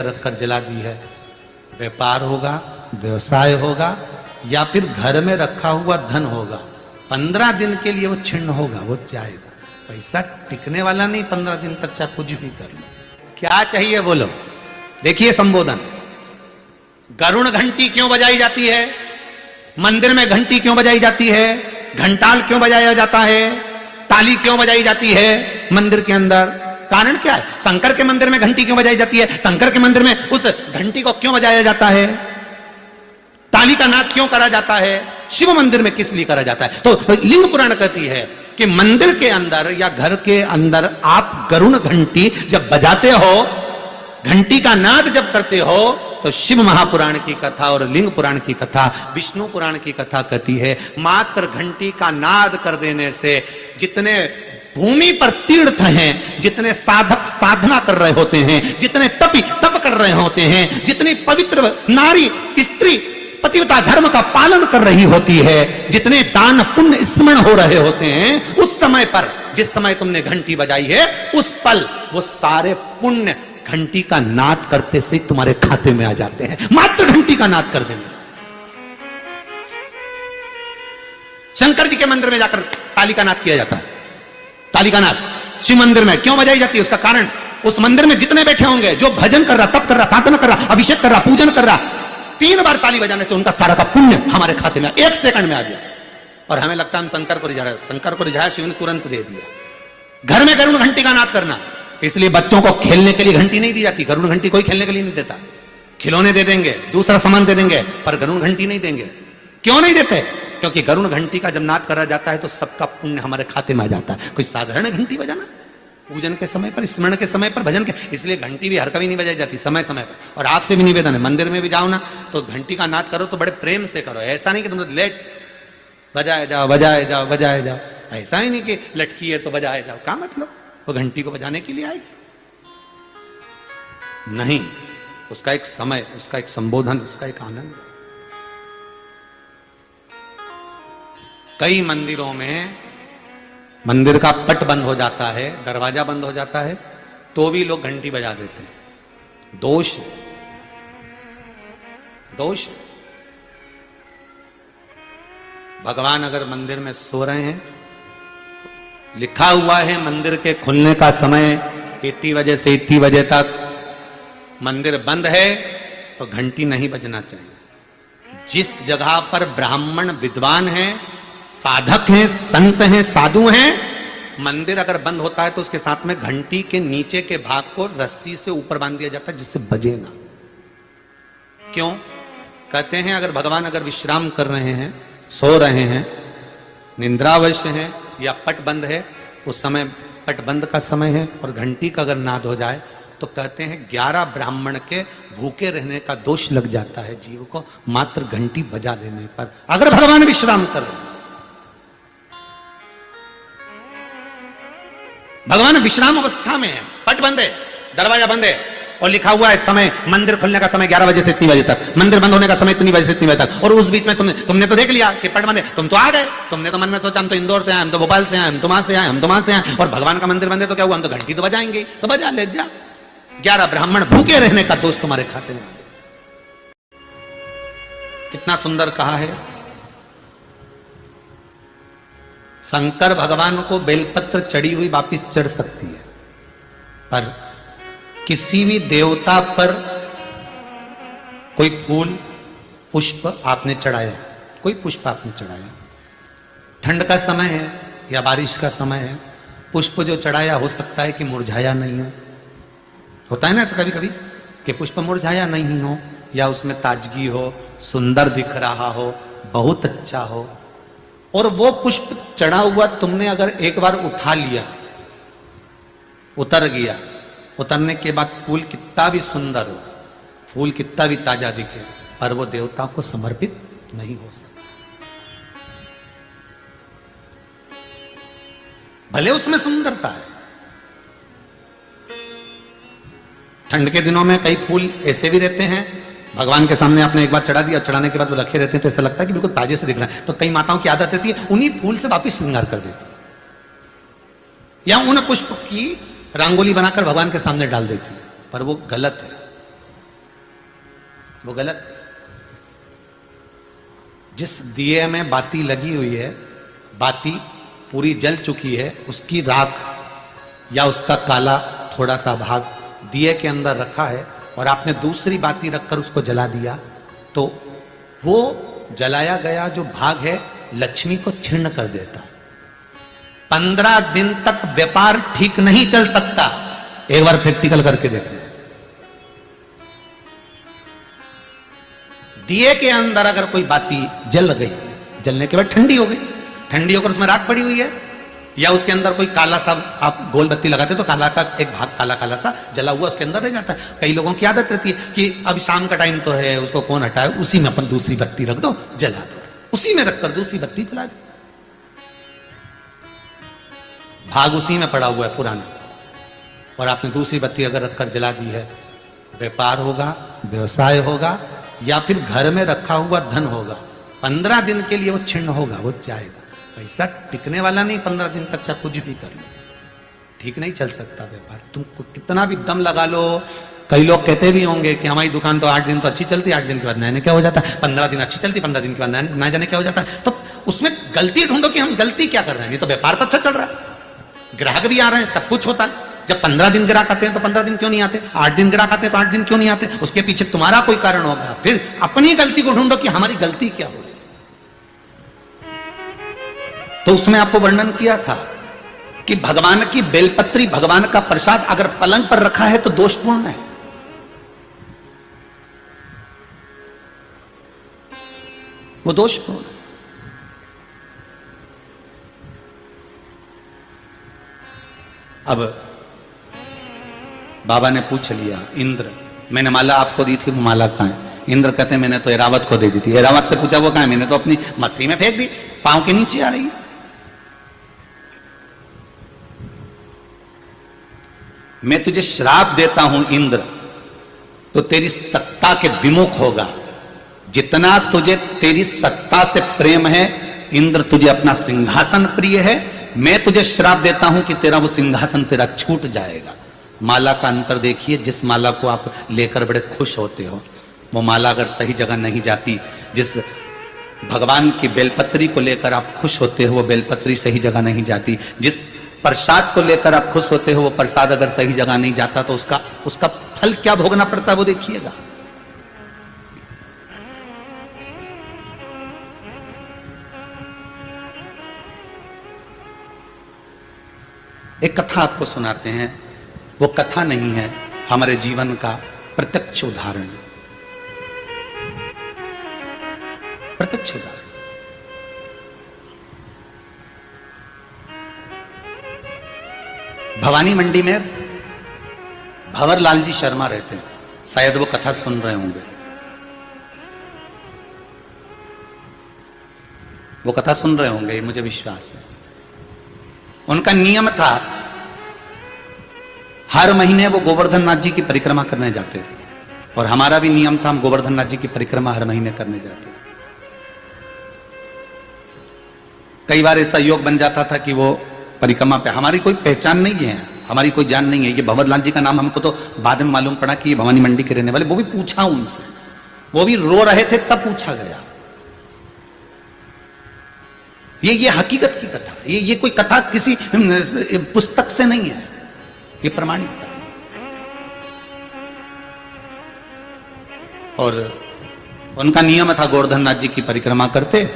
रखकर जला दी है। व्यापार होगा, व्यवसाय होगा, या फिर घर में रखा हुआ धन होगा, 15 दिन के लिए वो छिन्न होगा, वो जाएगा। पैसा टिकने वाला नहीं 15 दिन तक, चाहे कुछ भी कर लो। क्या चाहिए बोलो? देखिए संबोधन, गरुण घंटी क्यों बजाई जाती है? मंदिर में घंटी क्यों बजाई जाती है? घंटाल क्यों बजाया जाता है? ताली क्यों बजाई जाती है मंदिर के अंदर? कारण क्या है? शंकर के मंदिर में घंटी क्यों बजाई जाती है? शंकर के मंदिर में उस घंटी को क्यों बजाया जाता है? ताली का नाद क्यों करा जाता है? शिव मंदिर में किस लिए करा जाता है? तो लिंग पुराण कहती है कि मंदिर के अंदर या घर के अंदर आप गरुण घंटी जब बजाते हो, घंटी का नाद जब करते हो, तो शिव महापुराण की कथा और लिंग पुराण की कथा, विष्णु पुराण की कथा कहती है, मात्र घंटी का नाद कर देने से जितने भूमि पर तीर्थ हैं, जितने साधक साधना कर रहे होते हैं, जितने तपी तप कर रहे होते हैं, जितनी पवित्र नारी स्त्री पतिव्रता धर्म का पालन कर रही होती है, जितने दान पुण्य स्मरण हो रहे होते हैं, उस समय पर जिस समय तुमने घंटी बजाई है, उस पल वो सारे पुण्य घंटी का नाद करते से तुम्हारे खाते में आ जाते हैं, मात्र घंटी का नाद कर देंगे। शंकर जी के मंदिर में जाकर ताली का नाद किया जाता है। ताली का नाद शिव मंदिर में क्यों बजाई जाती है? उसका कारण, उस मंदिर में जितने बैठे होंगे, जो भजन कर रहा, तप कर रहा, साधना कर रहा, अभिषेक कर रहा, पूजन कर रहा, 3 बार ताली बजाने से उनका सारा का पुण्य हमारे खाते में 1 सेकंड में आ गया। और हमें लगता है हम शंकर को रिझा रहे हैं। शंकर को रिझाया, शिव ने तुरंत दे दिया। घर में गरुण घंटी का नाद करना, इसलिए बच्चों को खेलने के लिए घंटी नहीं दी जाती। गरुण घंटी कोई खेलने के लिए नहीं देता। खिलौने दे देंगे, दूसरा सामान दे देंगे, पर गरुण घंटी नहीं देंगे। क्यों नहीं देते? क्योंकि गरुण घंटी का जब नाद करा जाता है तो सबका पुण्य हमारे खाते में आ जाता है। कोई साधारण घंटी बजाना पूजन के समय पर, स्मरण के समय पर, भजन के, इसलिए घंटी भी हर कभी नहीं बजाई जाती, समय समय पर। और आपसे भी निवेदन है, मंदिर में भी जाओ ना तो घंटी का नाद करो तो बड़े प्रेम से करो। ऐसा नहीं कि तुम लेट बजाए जाओ बजाए जाओ बजाए जाओ, ऐसा ही नहीं कि लटकी है तो बजाए जाओ। क्या मतलब? वो घंटी को बजाने के लिए आएगी? नहीं, उसका एक समय, उसका एक संबोधन, उसका एक आनंद। कई मंदिरों में मंदिर का पट बंद हो जाता है, दरवाजा बंद हो जाता है, तो भी लोग घंटी बजा देते हैं। दोष, दोष। भगवान अगर मंदिर में सो रहे हैं, लिखा हुआ है मंदिर के खुलने का समय इतनी बजे से इतनी बजे तक, मंदिर बंद है तो घंटी नहीं बजना चाहिए। जिस जगह पर ब्राह्मण विद्वान हैं, साधक हैं, संत हैं, साधु हैं, मंदिर अगर बंद होता है तो उसके साथ में घंटी के नीचे के भाग को रस्सी से ऊपर बांध दिया जाता है जिससे बजे ना। क्यों? कहते हैं अगर भगवान अगर विश्राम कर रहे हैं, सो रहे हैं, निंद्रावश हैं या पट बंद है, उस समय पट बंद का समय है और घंटी का अगर नाद हो जाए तो कहते हैं 11 ब्राह्मण के भूखे रहने का दोष लग जाता है जीव को, मात्र घंटी बजा देने पर, अगर भगवान विश्राम कर रहे हैं। भगवान विश्राम अवस्था में है, पट बंद है, दरवाजा बंद है और लिखा हुआ है समय, मंदिर खुलने का समय 11 बजे से इतनी बजे तक, मंदिर बंद होने का समय इतनी बजे से इतनी बजे तक, और उस बीच में तुमने तो देख लिया कि पट बंद है, तुम तो आ गए, तुमने तो मन में सोचा हम तो इंदौर से आए, हम तो भोपाल से आए, हम तो वहां से आए, हम तो वहां से आए, और भगवान का मंदिर बंद है तो क्या हुआ, हम तो घंटी तो बजाएंगे, तो बजा ले जा। 11 ब्राह्मण भूखे रहने का दोष तुम्हारे खाते में। कितना सुंदर कहा है। शंकर भगवान को बेलपत्र चढ़ी हुई वापिस चढ़ सकती है, पर किसी भी देवता पर कोई फूल पुष्प आपने चढ़ाया, कोई पुष्प आपने चढ़ाया, ठंड का समय है या बारिश का समय है, पुष्प जो चढ़ाया हो सकता है कि मुरझाया नहीं हो। होता है ना कभी कभी कि पुष्प मुरझाया नहीं हो, या उसमें ताजगी हो, सुंदर दिख रहा हो, बहुत अच्छा हो, और वो पुष्प चढ़ा हुआ तुमने अगर एक बार उठा लिया, उतर गया, उतरने के बाद फूल कितना भी सुंदर हो, फूल कितना भी ताजा दिखे, पर वो देवता को समर्पित नहीं हो सकता। भले उसमें सुंदरता है। ठंड के दिनों में कई फूल ऐसे भी रहते हैं, भगवान के सामने आपने एक बार चढ़ा दिया, चढ़ाने के बाद वो रखे रहते हैं तो ऐसा लगता है कि बिल्कुल ताजे से दिख रहा है। तो कई माताओं की आदत रहती है उन्हीं फूल से वापिस श्रृंगार कर देती है, या उन पुष्प की रंगोली बनाकर भगवान के सामने डाल देती है, पर वो गलत है। वो गलत है। जिस दिए में बाती लगी हुई है, बाती पूरी जल चुकी है, उसकी राख या उसका काला थोड़ा सा भाग दिए के अंदर रखा है और आपने दूसरी बाती रखकर उसको जला दिया, तो वो जलाया गया जो भाग है लक्ष्मी को क्षीण कर देता है। 15 दिन तक व्यापार ठीक नहीं चल सकता। एक बार प्रैक्टिकल करके देखना। दिए के अंदर अगर कोई बाती जल गई, जलने के बाद ठंडी हो गई, ठंडी होकर उसमें राख पड़ी हुई है, या उसके अंदर कोई काला सा आप गोल बत्ती लगाते तो काला का एक भाग काला काला सा जला हुआ उसके अंदर रह जाता है। कई लोगों की आदत रहती है कि अभी शाम का टाइम तो है, उसको कौन हटाए, उसी में अपन दूसरी बत्ती रख दो, जला दो, उसी में रखकर दूसरी बत्ती जला दो। भाग उसी में पड़ा हुआ है पुराना, और आपने दूसरी बत्ती अगर रखकर जला दी है, व्यापार होगा, व्यवसाय होगा, या फिर घर में रखा हुआ धन होगा। 15 दिन के लिए वो छिन्न होगा, वो जाएगा। पैसा टिकने वाला नहीं 15 दिन तक, चाहे कुछ भी कर लो, ठीक नहीं चल सकता व्यापार। तुम कितना भी दम लगा लो। कई लोग कहते भी होंगे कि हमारी दुकान तो 8 दिन तो अच्छी चलती, 8 दिन के बाद नया क्या हो जाता है, 15 दिन अच्छी चलती, 15 दिन के बाद नया जाने क्या हो जाता है। तो उसमें गलती ढूंढो कि हम गलती क्या कर रहे हैं। नहीं तो व्यापार तो अच्छा चल रहा है, ग्राहक भी आ रहे हैं, सब कुछ होता है। जब 15 दिन ग्राहक आते हैं तो 15 दिन क्यों नहीं आते, 8 दिन ग्राहक आते हैं तो 8 दिन क्यों नहीं आते। उसके पीछे तुम्हारा कोई कारण होगा। फिर अपनी गलती को ढूंढो कि हमारी गलती क्या हो रही। तो उसमें आपको वर्णन किया था कि भगवान की बेलपत्री, भगवान का प्रसाद अगर पलंग पर रखा है तो दोषपूर्ण है। वो दोषपूर्ण है। अब बाबा ने पूछ लिया, इंद्र मैंने माला आपको दी थी, वो माला कहां है। इंद्र कहते हैं मैंने तो एरावत को दे दी थी। एरावत से पूछा वो कहां है, मैंने तो अपनी मस्ती में फेंक दी, पांव के नीचे आ रही है। मैं तुझे श्राप देता हूं इंद्र, तो तेरी सत्ता के विमुख होगा। जितना तुझे तेरी सत्ता से प्रेम है इंद्र, तुझे अपना सिंहासन प्रिय है, मैं तुझे श्राप देता हूं कि तेरा वो सिंहासन तेरा छूट जाएगा। माला का अंतर देखिए। जिस माला को आप लेकर बड़े खुश होते हो, वो माला अगर सही जगह नहीं जाती, जिस भगवान की बेलपत्री को लेकर आप खुश होते हो, वो बेलपत्री सही जगह नहीं जाती। जिस प्रसाद को लेकर आप खुश होते हो, वो प्रसाद अगर सही जगह नहीं जाता तो उसका फल क्या भोगना पड़ता है वो देखिएगा। एक कथा आपको सुनाते हैं। वो कथा नहीं है, हमारे जीवन का प्रत्यक्ष उदाहरण है। प्रत्यक्ष उदाहरण। भवानी मंडी में भंवरलाल जी शर्मा रहते हैं, शायद वो कथा सुन रहे होंगे। वो कथा सुन रहे होंगे, मुझे विश्वास है। उनका नियम था, हर महीने वो गोवर्धन नाथ जी की परिक्रमा करने जाते थे, और हमारा भी नियम था, हम गोवर्धन नाथ जी की परिक्रमा हर महीने करने जाते थे। कई बार ऐसा योग बन जाता था कि वो परिक्रमा पे, हमारी कोई पहचान नहीं है, हमारी कोई जान नहीं है। ये भंवरलाल जी का नाम हमको तो बाद में मालूम पड़ा कि ये भवानी मंडी के रहने वाले। वो भी पूछा उनसे, वो भी रो रहे थे तब पूछा गया। ये हकीकत की कथा, ये कोई कथा किसी पुस्तक से नहीं है, ये प्रमाणिकता। और उनका नियम था, गोवर्धन नाथ जी की परिक्रमा करते,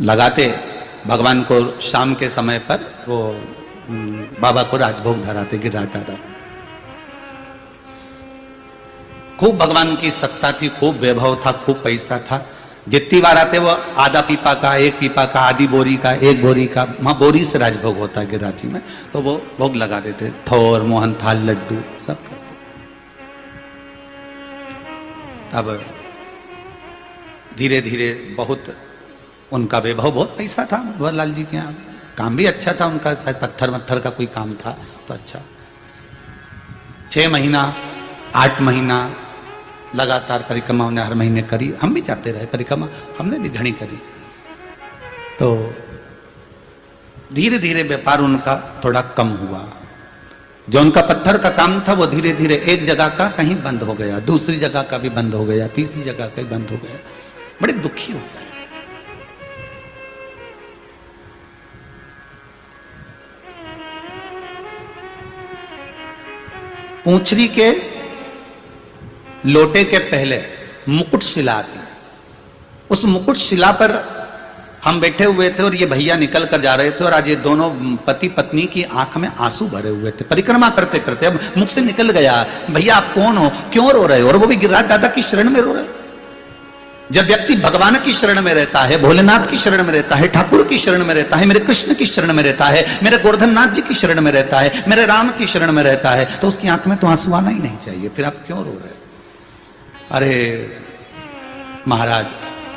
लगाते, भगवान को शाम के समय पर वो बाबा को राजभोग धराते, गिराता था। खूब भगवान की सत्ता थी, खूब वैभव था, खूब पैसा था। जितनी बार आते वो आधा पीपा का, एक पीपा का, आधी बोरी का, एक बोरी का, वहां बोरी से राजभोग होता है गिराची में, तो वो भोग लगा देते, ठोर, मोहन थाल, लड्डू सब करते। अब धीरे धीरे बहुत उनका वैभव, बहुत पैसा था भंवरलाल जी के यहाँ, काम भी अच्छा था उनका, शायद पत्थर वत्थर का कोई काम था तो अच्छा। 6 महीना 8 महीना लगातार परिक्रमा उन्हें हर महीने करी। हम भी जाते रहे परिक्रमा, हमने भी घनी करी। तो धीरे धीरे व्यापार उनका थोड़ा कम हुआ। जो उनका पत्थर का काम था वो धीरे धीरे एक जगह का कहीं बंद हो गया, दूसरी जगह का भी बंद हो गया, तीसरी जगह का भी बंद हो गया। बड़े दुखी हो गए। पूंछरी के लोटे के पहले मुकुट शिला आती, उस मुकुट शिला पर हम बैठे हुए थे और ये भैया निकल कर जा रहे थे और आज ये दोनों पति पत्नी की आंख में आंसू भरे हुए थे परिक्रमा करते करते। अब मुख से निकल गया, भैया आप कौन हो, क्यों रो रहे हो? और वो भी गिरिराज दादा की शरण में रो रहे। जब व्यक्ति भगवान की शरण में रहता है, भोलेनाथ की शरण में रहता है, ठाकुर की शरण में रहता है, मेरे कृष्ण की शरण में रहता है, मेरे गोवर्धन नाथ जी की शरण में रहता है, मेरे राम की शरण में रहता है, तो उसकी आंख में तो आंसू आना ही नहीं चाहिए। फिर आप क्यों रो रहे? अरे महाराज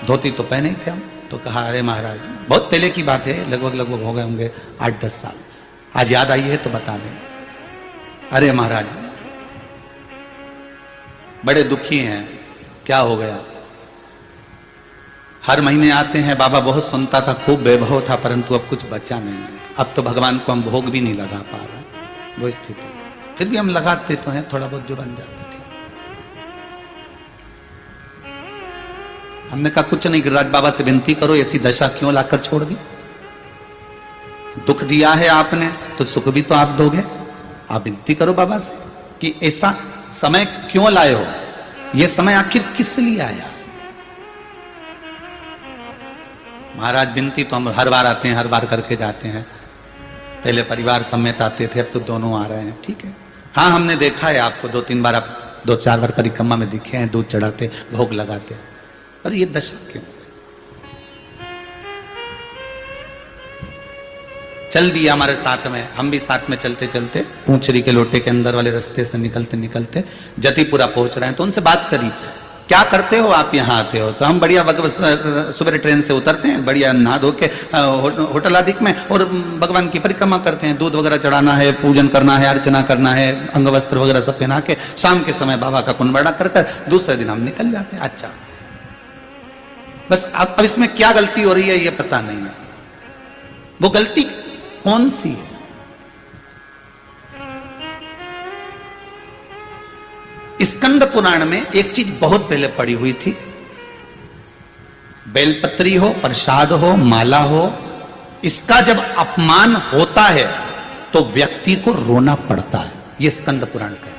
धोती तो पहने ही थे हम। तो कहा अरे महाराज, बहुत पहले की बात है, लगभग हो गए होंगे 8-10 साल, आज याद आई है तो बता दें। अरे महाराज बड़े दुखी हैं, क्या हो गया? हर महीने आते हैं, बाबा बहुत सुनता था, खूब वैभव था, परंतु अब कुछ बचा नहीं है। अब तो भगवान को हम भोग भी नहीं लगा पा रहे, वो स्थिति। फिर भी हम लगाते तो हैं, थोड़ा बहुत जो बन जाता। हमने कहा कुछ नहीं, गिरिराज बाबा से विनती करो, ऐसी दशा क्यों लाकर छोड़ दी? दुख दिया है आपने तो सुख भी तो आप दोगे। आप विनती करो बाबा से कि ऐसा समय क्यों लाए हो, यह समय आखिर किस लिए आया? महाराज विनती तो हम हर बार आते हैं, हर बार करके जाते हैं। पहले परिवार समेत आते थे, अब तो दोनों आ रहे हैं। ठीक है, हाँ हमने देखा है आपको 2-3 बार, आप 2-4 बार परिक्रमा में दिखे हैं, दूध चढ़ाते, भोग लगाते, पर ये दशा क्यों? चल दिया हमारे साथ में, हम भी साथ में चलते चलते पूंछरी के लोटे के अंदर वाले रास्ते से निकलते निकलते जतिपुरा पहुंच रहे हैं। तो उनसे बात करी, क्या करते हो आप यहाँ आते हो? तो हम बढ़िया सुबह ट्रेन से उतरते हैं, बढ़िया नहा धो के होटल आदि में, और भगवान की परिक्रमा करते हैं। दूध वगैरह चढ़ाना है, पूजन करना है, अर्चना करना है, अंग वस्त्र वगैरह सब पहना के शाम के समय बाबा का कुंभड़ा कर दूसरे दिन हम निकल जाते हैं। अच्छा, बस अब इसमें क्या गलती हो रही है ये पता नहीं है। वो गलती कौन सी है? स्कंद पुराण में एक चीज बहुत पहले पड़ी हुई थी, बेलपत्री हो, प्रसाद हो, माला हो, इसका जब अपमान होता है तो व्यक्ति को रोना पड़ता है। ये स्कंद पुराण का